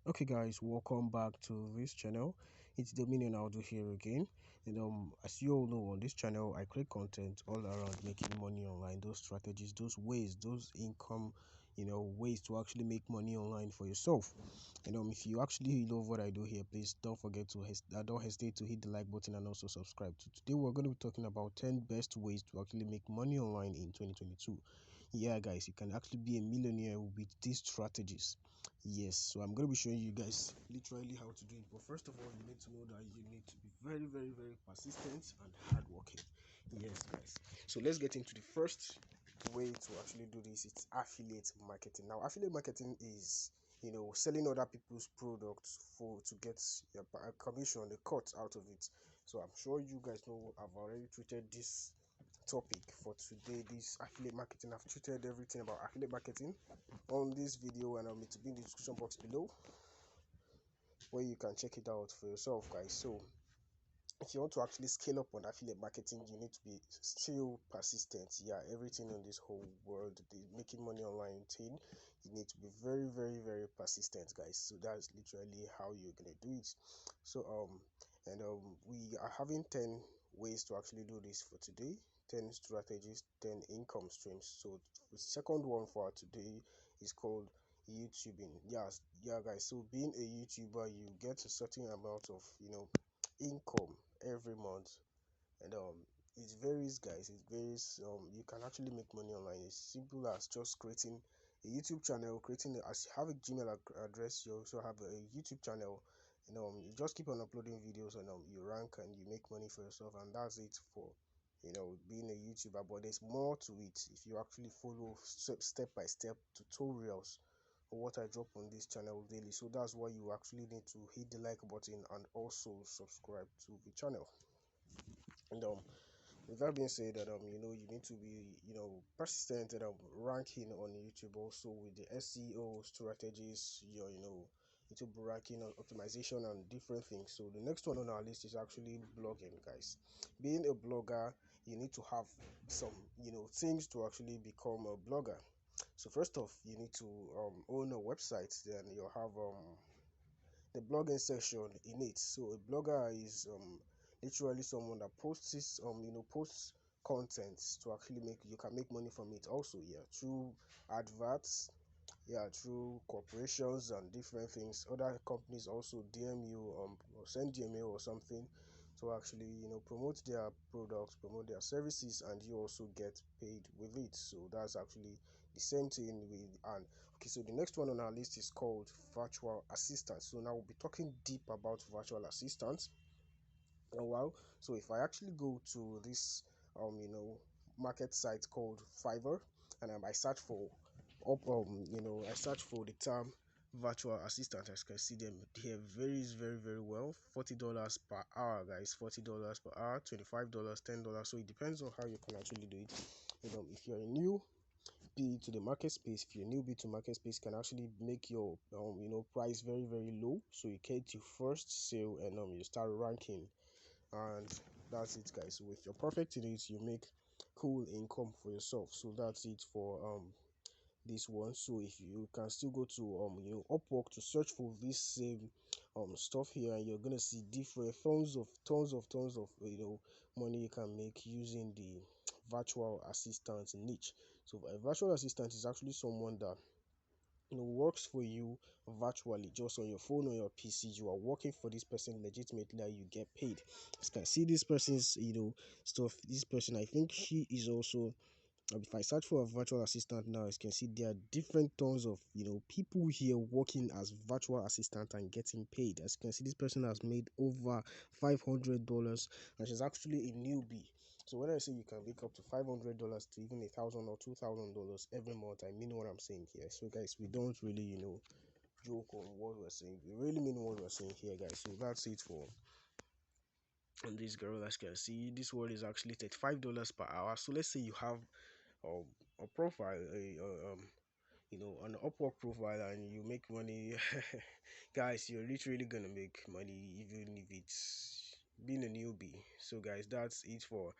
Okay guys, welcome back to this channel. It's Dominion Audu here again. And as you all know, on this channel I create content all around making money online, those strategies, those ways, those income, ways to actually make money online for yourself. And if you actually love what I do here, please don't forget to don't hesitate to hit the like button and also subscribe. Today we're going to be talking about 10 best ways to actually make money online in 2022. Yeah guys, you can actually be a millionaire with these strategies. Yes, so I'm going to be showing you guys literally how to do it. But first of all, you need to know that you need to be very persistent and hardworking. Yes guys, so let's get into the first way to actually do this. It's affiliate marketing. Now affiliate marketing is selling other people's products for to get a commission, a cut out of it. So I'm sure you guys know I've already treated this topic for today, this affiliate marketing. I've treated everything about affiliate marketing on this video, and it will be in the description box below where you can check it out for yourself guys. So if you want to actually scale up on affiliate marketing, you need to be still persistent. Yeah, everything in this whole world, the making money online thing, you need to be very persistent guys. So that's literally how you're gonna do it. So we are having 10 ways to actually do this for today, 10 strategies, 10 income streams. So the second one for today is called YouTubing. Yeah guys, so being a YouTuber, you get a certain amount of income every month. And it varies guys, it varies. You can actually make money online. It's simple as just creating a YouTube channel, as you have a Gmail address, you also have a YouTube channel. And you just keep on uploading videos, and you rank and you make money for yourself, and that's it for being a YouTuber. But there's more to it if you actually follow step by step tutorials or what I drop on this channel daily. So that's why you actually need to hit the like button and also subscribe to the channel. And with that being said, that you need to be persistent and ranking on YouTube, also with the SEO strategies, your YouTube ranking on optimization and different things. So the next one on our list is actually blogging guys. Being a blogger, you need to have some things to actually become a blogger. So first off, you need to own a website. Then you'll have the blogging section in it. So a blogger is literally someone that posts content to actually make you can make money from it also, yeah, through adverts, yeah, through corporations and different things. Other companies also DM you or send you a mail or something to actually promote their products, promote their services, and you also get paid with it. So that's actually the same thing with. And okay, so the next one on our list is called virtual assistants. So now we'll be talking deep about virtual assistants. Oh wow. So if I actually go to this market site called Fiverr, and I search for I search for the term virtual assistant, as you can see them here, varies very well. $40 per hour guys, $40 per hour, $25, $10. So it depends on how you can actually do it. If you're a newbie to the market space, if you're a newbie to market space, can actually make your price very low, so you get your first sale, and you start ranking. And that's it guys. So if you're perfect in it, you make cool income for yourself. So that's it for this one. So if you can still go to Upwork to search for this same stuff here, and you're gonna see different tons of money you can make using the virtual assistant niche. So a virtual assistant is actually someone that works for you virtually, just on your phone or your PC. You are working for this person legitimately, and you get paid. As you can see, this person's stuff. This person, I think she is also, if I search for a virtual assistant now, as you can see, there are different tons of people here working as virtual assistant and getting paid. As you can see, this person has made over $500, and she's actually a newbie. So when I say you can make up to $500 to even $1,000 or $2,000 every month, I mean what I'm saying here. So guys, we don't really joke on what we're saying. We really mean what we're saying here guys. So that's it for on this girl. As you can see, this one is actually $35 per hour. So let's say you have a profile, an Upwork profile, and you make money. Guys, you're literally gonna make money, even if it's being a newbie. So guys, that's it for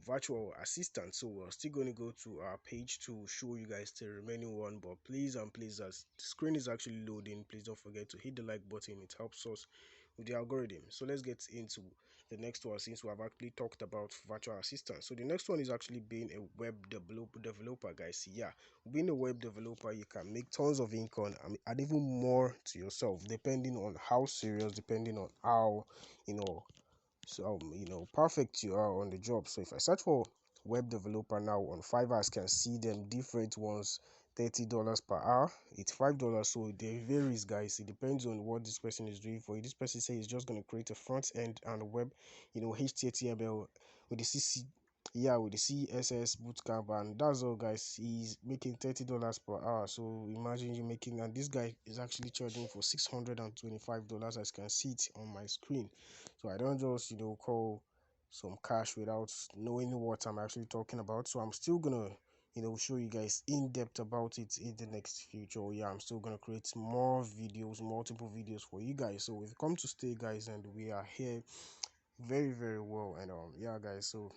virtual assistant. So we're still going to go to our page to show you guys the remaining one, but please and please, as the screen is actually loading, please don't forget to hit the like button. It helps us with the algorithm. So let's get into the next one, since we have actually talked about virtual assistant. So the next one is actually being a web developer, guys. Yeah, being a web developer, you can make tons of income, and even more to yourself, depending on how serious, depending on how, you know, so perfect you are on the job. So if I search for web developer now on Fiverr, I can see them different ones. $30 per hour, it's $5. So it varies, guys. It depends on what this person is doing for you. This person says he's just going to create a front end and a web, HTML with the CC, yeah, with the CSS bootcamp, and that's all, guys. He's making $30 per hour. So imagine you making, and this guy is actually charging for $625, as you can see it on my screen. So I don't just call some cash without knowing what I'm actually talking about. So I'm still gonna show you guys in depth about it in the next future. Yeah, I'm still gonna create more videos, multiple videos for you guys. So we've come to stay, guys, and we are here very, very well. And yeah, guys, so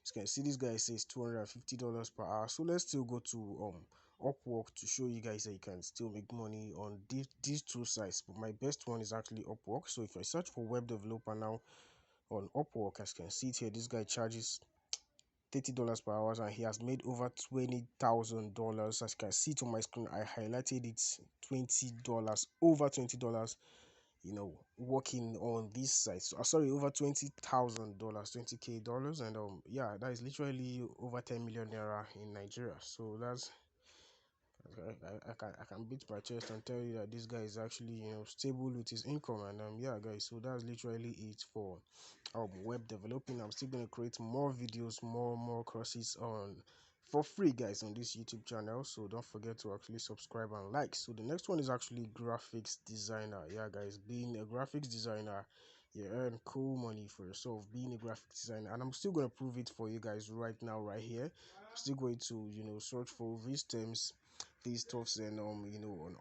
you can see this guy says $250 per hour. So let's still go to Upwork to show you guys that you can still make money on these two sites. But my best one is actually Upwork. So if I search for web developer now on Upwork, as you can see it here, this guy charges $30 per hour, and he has made over $20,000. As you can see it on my screen, I highlighted it, $20, over $20, working on this site. So, sorry, over $20,000, $20K, and yeah, that is literally over 10 million naira in Nigeria. So that's, I can beat my chest and tell you that this guy is actually stable with his income. And yeah, guys, so that's literally it for web developing. I'm still going to create more videos, more courses on for free, guys, on this YouTube channel. So don't forget to actually subscribe and like. So the next one is actually graphics designer. Yeah, guys, being a graphics designer, you earn cool money for yourself being a graphic designer, and I'm still going to prove it for you guys right now, right here. I'm still going to search for these terms, these stuffs, and on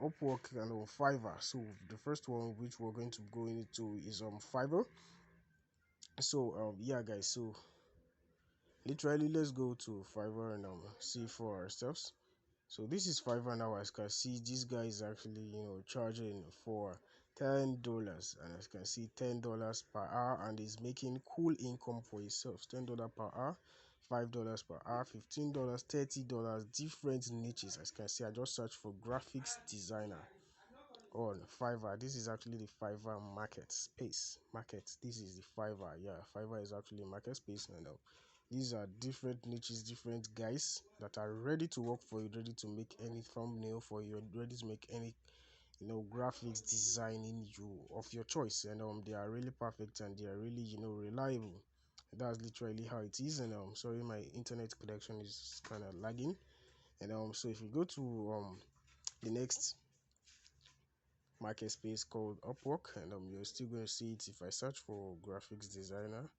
Upwork and on Fiverr. So the first one which we're going to go into is Fiverr. So yeah, guys, so literally let's go to Fiverr and see for ourselves. So this is Fiverr now. As you can see, this guy is actually charging for $10, and as you can see, $10 per hour, and is making cool income for himself. $10 per hour, $5 per hour, $15, $30, different niches. As you can see, I just searched for graphics designer on Fiverr. This is actually the Fiverr market space. This is the Fiverr. Yeah, Fiverr is actually a market space, and these are different niches, different guys that are ready to work for you, ready to make any thumbnail for you, ready to make any graphics designing you of your choice. And they are really perfect, and they are really reliable. That's literally how it is. And sorry, my internet connection is kind of lagging. And so if you go to the next market space called Upwork, and you're still going to see it if I search for graphics designer.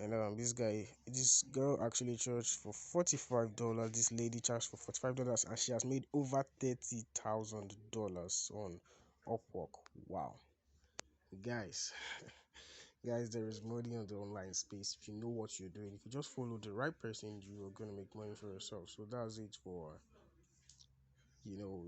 And this girl actually charged for $45. This lady charged for $45, and she has made over $30,000 on Upwork. Wow, guys. Guys, there is money on the online space if you know what you're doing. If you just follow the right person, you are going to make money for yourself. So that's it for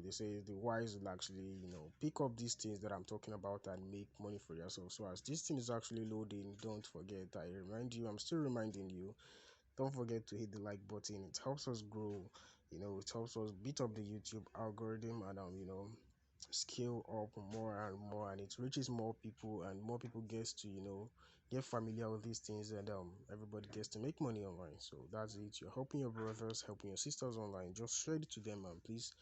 they say the wise will actually pick up these things that I'm talking about and make money for yourself. So as this thing is actually loading, don't forget, I'm still reminding you, don't forget to hit the like button. It helps us grow, it helps us beat up the YouTube algorithm, and scale up more and more, and it reaches more people, and more people gets to get familiar with these things, and everybody gets to make money online. So that's it. You're helping your brothers, helping your sisters online. Just share it to them, and please,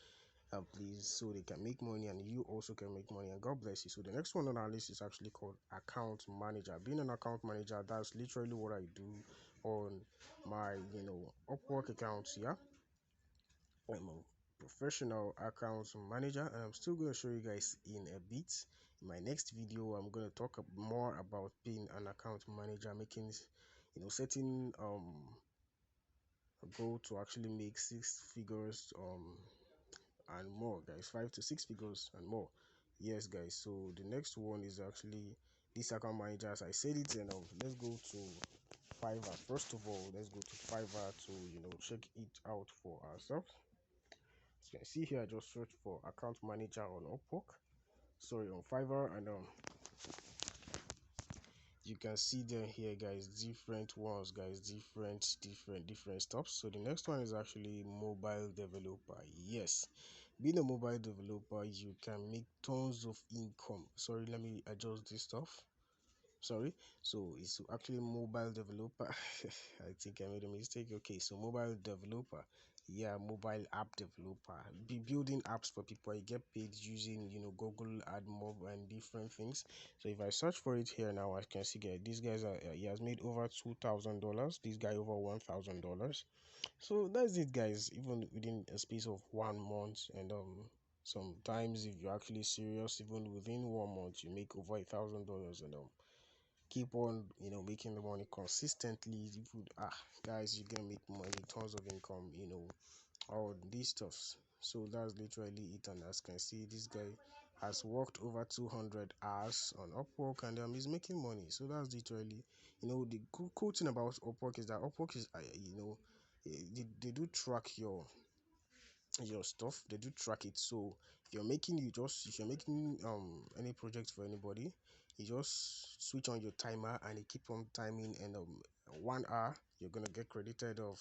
so they can make money and you also can make money, and God bless you. So the next one on our list is actually called account manager. Being an account manager, that's literally what I do on my Upwork accounts. Yeah, I'm a professional account manager, and I'm still going to show you guys in a bit. In my next video, I'm going to talk more about being an account manager, making setting a goal to actually make 6 figures and more, guys, 5 to 6 figures and more. Yes, guys, so the next one is actually this account manager as I said it. And let's go to Fiverr. First of all, let's go to Fiverr to check it out for ourselves. As you can see here, I just searched for account manager on Upwork, sorry, on Fiverr, and you can see them here, guys, different ones, guys, different stuff. So the next one is actually mobile developer. Yes, being a mobile developer, you can make tons of income. Sorry, let me adjust this stuff. Sorry, so it's actually mobile developer. I think I made a mistake. Okay, so mobile developer, yeah, mobile app developer, be building apps for people. I get paid using Google AdMob and different things. So if I search for it here now, I can see these guys are he has made over $2,000, this guy over $1,000. So that's it, guys, even within a space of 1 month. And sometimes if you're actually serious, even within 1 month you make over $1,000. And keep on making the money consistently. If you guys, you're gonna make money, tons of income, all these stuffs. So that's literally it. And as you can see, this guy has worked over 200 hours on Upwork, and he's making money. So that's literally the cool thing about Upwork is that Upwork is they do track your stuff. They do track it. So if you're making any project for anybody, you just switch on your timer and you keep on timing, and 1 hour you're gonna get credited of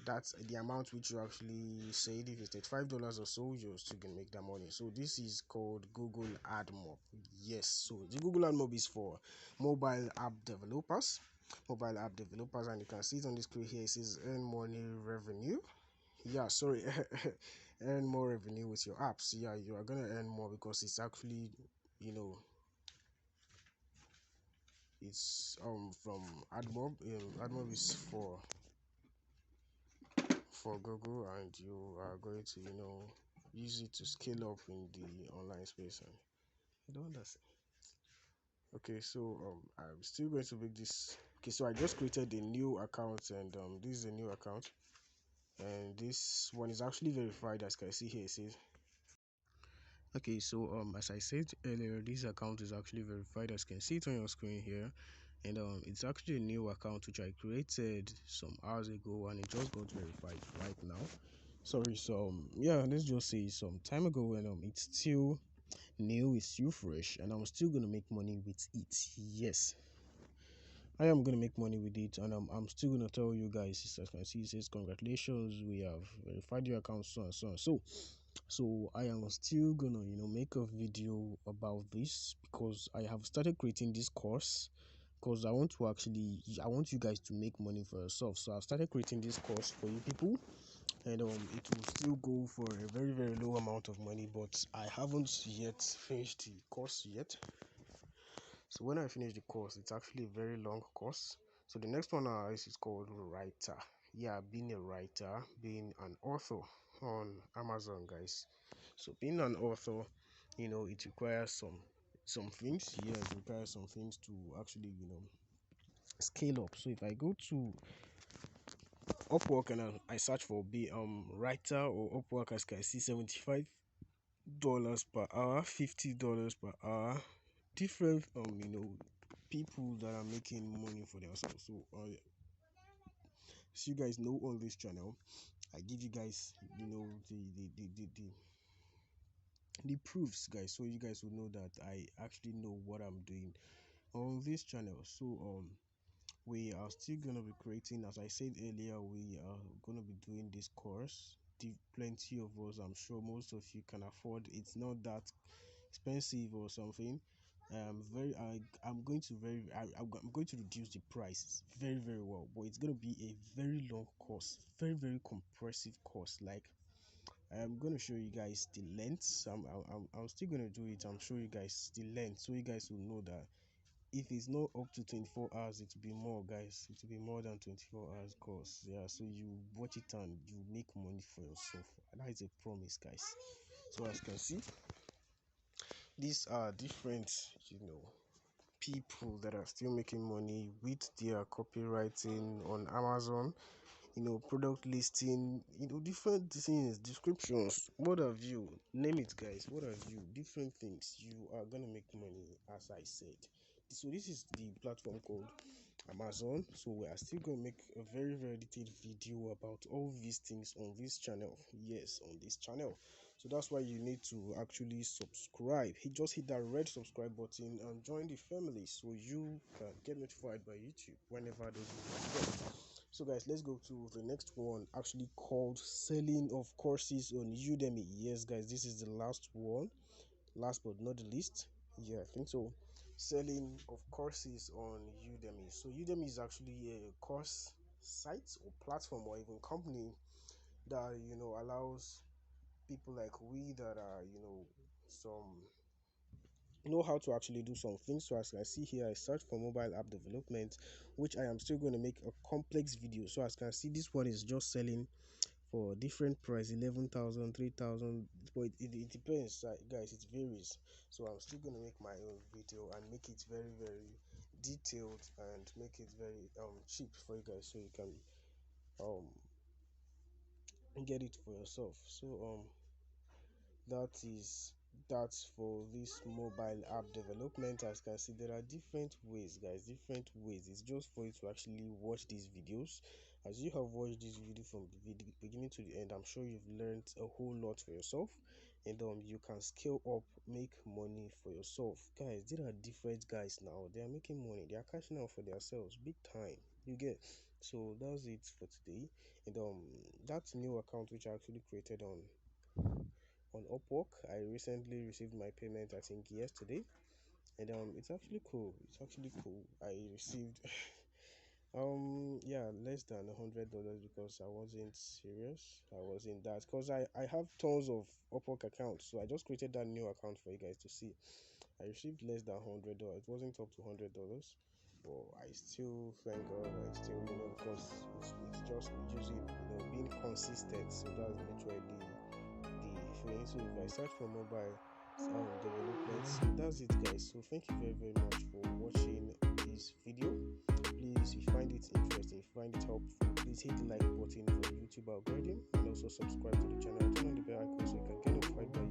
that's the amount which you actually said. If it's $35 or so, you're still gonna make that money. So this is called Google AdMob. Yes, so the Google AdMob is for mobile app developers, and you can see it on the screen here. It says earn money revenue. Yeah, sorry, earn more revenue with your apps. Yeah, you are gonna earn more because it's actually it's from AdMob. AdMob is for Google, and you are going to use it to scale up in the online space. And you don't understand. Okay, so I'm still going to make this. Okay, so I just created a new account, and this is a new account, and this one is actually verified. As you can see here, it says. Okay, so as I said earlier, this account is actually verified, as you can see it on your screen here. And it's actually a new account which I created some hours ago, and it just got verified right now. Sorry, so yeah, let's just say some time ago, and it's still new, it's still fresh, and I'm still gonna make money with it. Yes, I am gonna make money with it, and I'm still gonna tell you guys. As you can see, it says congratulations, we have verified your account, so and so and so I am still gonna make a video about this, because I have started creating this course, because I want you guys to make money for yourself. So I've started creating this course for you people, and it will still go for a very low amount of money, but I haven't yet finished the course yet. So when I finish the course, it's actually a very long course. So the next one is called writer. Yeah, being a writer, being an author on Amazon, guys. So being an author, it requires some things. Yeah, it requires some things to actually scale up. So if I go to Upwork and I search for be writer or Upwork, as I see $75 per hour, $50 per hour, different people that are making money for themselves. So as you guys know, on this channel I give you guys the proofs, guys, so you guys will know that I actually know what I'm doing on this channel. So we are still gonna be creating, as I said earlier, we are gonna be doing this course. Plenty of us, I'm sure most of you can afford. It's not that expensive or something. I'm going to reduce the price very well, but it's going to be a very long course, very compressive course. Like, I'm going to show you guys the length. I'm still going to do it. I'm showing you guys the length, so you guys will know that if it's not up to 24 hours, it will be more, guys. It will be more than 24 hours course. Yeah, so you watch it and you make money for yourself. That is a promise, guys. So as you can see, these are different people that are still making money with their copywriting on Amazon. product listing, different things, descriptions, what have you, name it, guys, what have you, different things. You are gonna make money, as I said. So this is the platform called Amazon. So we are still going to make a very, very detailed video about all these things on this channel. Yes, on this channel. So that's why you need to actually subscribe. Just hit that red subscribe button and join the family so you can get notified by YouTube whenever those videos go. So guys, let's go to the next one, actually called selling of courses on Udemy. Yes guys, this is the last one, last but not the least. Yeah, I think so. Selling of courses on Udemy. So Udemy is actually a course site or platform or even company that allows people like we that are some know how to actually do some things. So as I see here, I search for mobile app development, which I am still going to make a complex video. So as you can see, this one is just selling for different price, 11,000, 3,000, but it depends, guys, it varies. So I'm still going to make my own video and make it very, very detailed and make it very cheap for you guys, so you can um get it for yourself. So that is for this mobile app development. As you can see, there are different ways, guys, different ways. It's just for you to actually watch these videos. As you have watched this video from the beginning to the end, I'm sure you've learned a whole lot for yourself, and you can scale up, make money for yourself. Guys, there are different guys now, they are making money, they are cashing out for themselves big time, you get. So that's it for today. And that new account which I actually created on Upwork, I recently received my payment, I think yesterday, and it's actually cool. It's actually cool. I received yeah, less than $100 because I wasn't serious. I wasn't that, because I have tons of Upwork accounts, so I just created that new account for you guys to see. I received less than $100. It wasn't up to $100, but I still thank God. I still because it's just using being consistent. So that's literally the feeling. So if I search for mobile development, so that's it, guys. So thank you very, very much for watching this video. Please, if you find it interesting, if you find it helpful, please hit the like button for the YouTube algorithm, and also subscribe to the channel, turn on the bell icon so you can get notified by